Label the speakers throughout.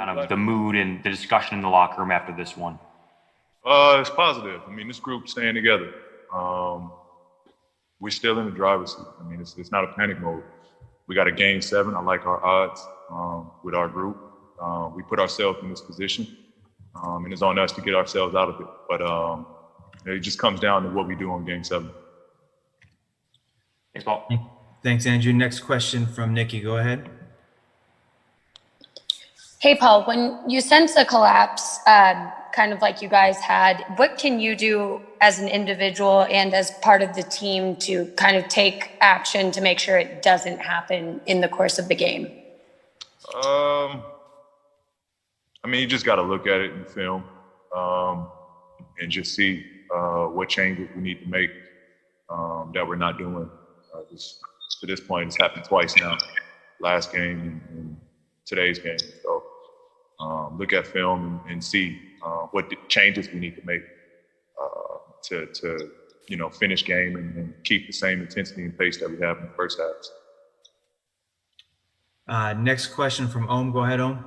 Speaker 1: kind of the mood and the discussion in the locker room after this one?
Speaker 2: It's positive. I mean, this group's staying together. We're still in the driver's seat. I mean, it's not a panic mode. We got a game 7. I like our odds with our group. We put ourselves in this position, and it's on us to get ourselves out of it. But it just comes down to what we do on game 7.
Speaker 1: Thanks, Paul.
Speaker 3: Thanks, Andrew. Next question from Nikki. Go ahead.
Speaker 4: Hey, Paul, when you sense a collapse, kind of like you guys had, what can you do as an individual and as part of the team to kind of take action to make sure it doesn't happen in the course of the game?
Speaker 2: I mean, you just got to look at it in film and just see what changes we need to make that we're not doing. To this point, it's happened twice now, last game and today's game. So look at film and see what changes we need to make to finish game and keep the same intensity and pace that we have in the first half.
Speaker 3: Next question from Ohm. Go ahead, Ohm.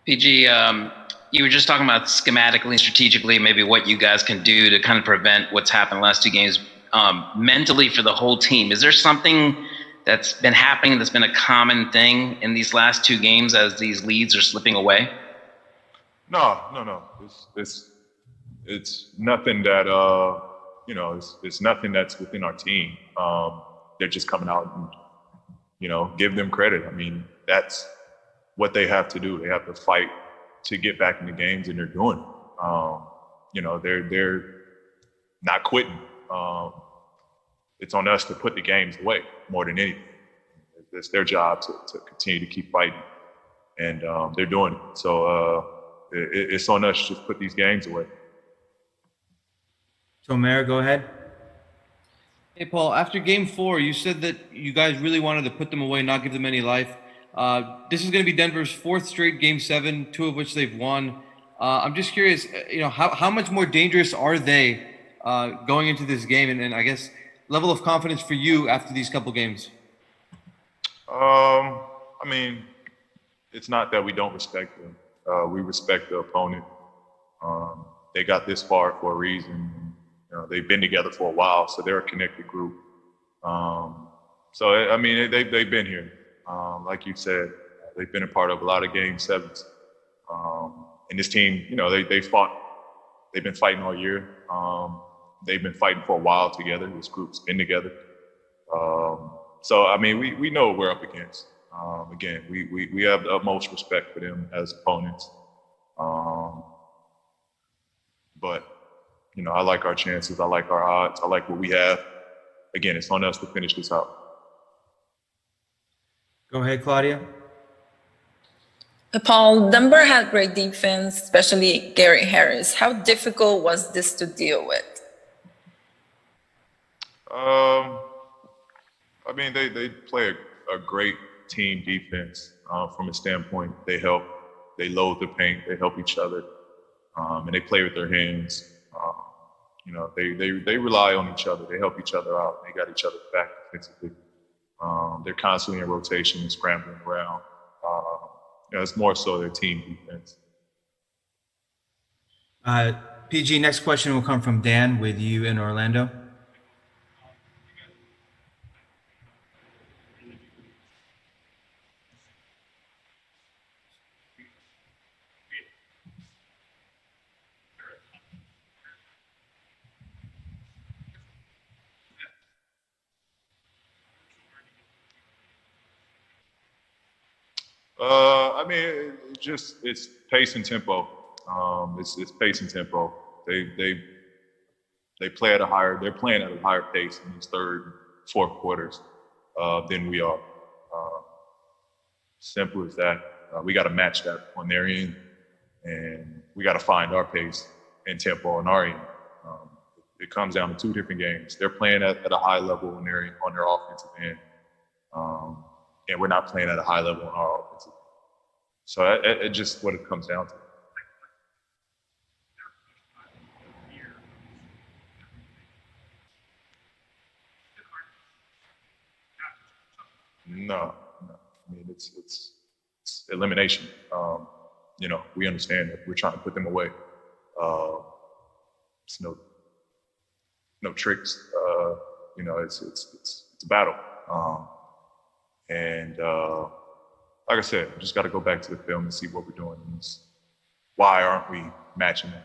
Speaker 5: PG, you were just talking about schematically and strategically maybe what you guys can do to kind of prevent what's happened the last 2 games. Mentally for the whole team, is there something that's been happening that's been a common thing in these last 2 games as these leads are slipping away?
Speaker 2: No. It's nothing that it's nothing that's within our team. They're just coming out and give them credit. I mean, that's what they have to do. They have to fight to get back in the games, and they're doing it. They're not quitting. It's on us to put the games away more than anything. It's their job to continue to keep fighting, and they're doing it. So it's on us to just put these games away.
Speaker 3: Tomer, go ahead.
Speaker 6: Hey, Paul, after game 4, you said that you guys really wanted to put them away, not give them any life. This is going to be Denver's 4th straight game 7, 2 of which they've won. I'm just curious, how much more dangerous are they going into this game, and I guess level of confidence for you after these couple games?
Speaker 2: I mean, it's not that we don't respect them. We respect the opponent. They got this far for a reason. They've been together for a while, so they're a connected group. So I mean, they've been here. Like you said, they've been a part of a lot of game 7s. And this team, they fought. They've been fighting all year. They've been fighting for a while together. This group's been together. So, I mean, we know what we're up against. Again, we have the utmost respect for them as opponents. But, I like our chances. I like our odds. I like what we have. Again, it's on us to finish this out.
Speaker 3: Go ahead, Claudia.
Speaker 7: Paul, Denver had great defense, especially Gary Harris. How difficult was this to deal with?
Speaker 2: I mean, they play a great team defense from a standpoint. They help. They load the paint. They help each other, and they play with their hands. They rely on each other. They help each other out. They got each other back defensively. They're constantly in rotation and scrambling around. It's more so their team defense.
Speaker 3: PG, next question will come from Dan with you in Orlando.
Speaker 2: I mean, it's pace and tempo. It's pace and tempo. They're playing at a higher pace in these 3rd, 4th quarters than we are. Simple as that. We got to match that on their end, and we got to find our pace and tempo on our end. It comes down to 2 different games. They're playing at a high level on their offensive end, and we're not playing at a high level on our offensive end. So it's just what it comes down to. No. I mean, it's elimination. You know, we understand that we're trying to put them away. It's no tricks. You know, it's a battle. And like I said, we just got to go back to the film and see what we're doing. Why aren't we matching it?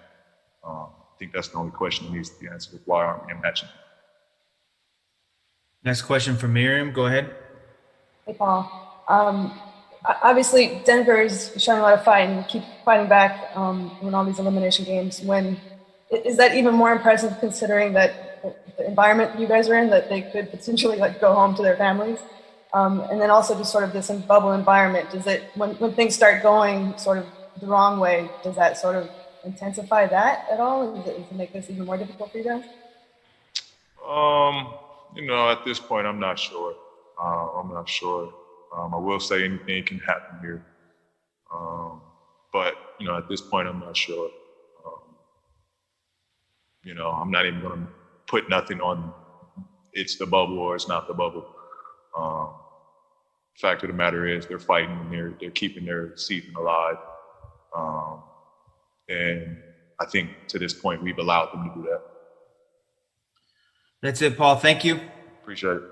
Speaker 2: I think that's the only question that needs to be answered. Why aren't we matching it?
Speaker 3: Next question from Miriam. Go ahead.
Speaker 8: Hey, Paul. Obviously, Denver is showing a lot of fight and keep fighting back in all these elimination games. Is that even more impressive considering that the environment you guys are in, that they could potentially like go home to their families? And then also just sort of this bubble environment, does it, when things start going sort of the wrong way, does that sort of intensify that at all? Does it make this even more difficult for you guys?
Speaker 2: You know, at this point, I'm not sure. I will say anything can happen here. But, you know, at this point, I'm not sure. You know, I'm not even going to put nothing on it's the bubble or it's not the bubble. Fact of the matter is they're fighting and they're keeping their season alive. And I think to this point, we've allowed them to do that.
Speaker 3: That's it, Paul. Thank you.
Speaker 2: Appreciate it.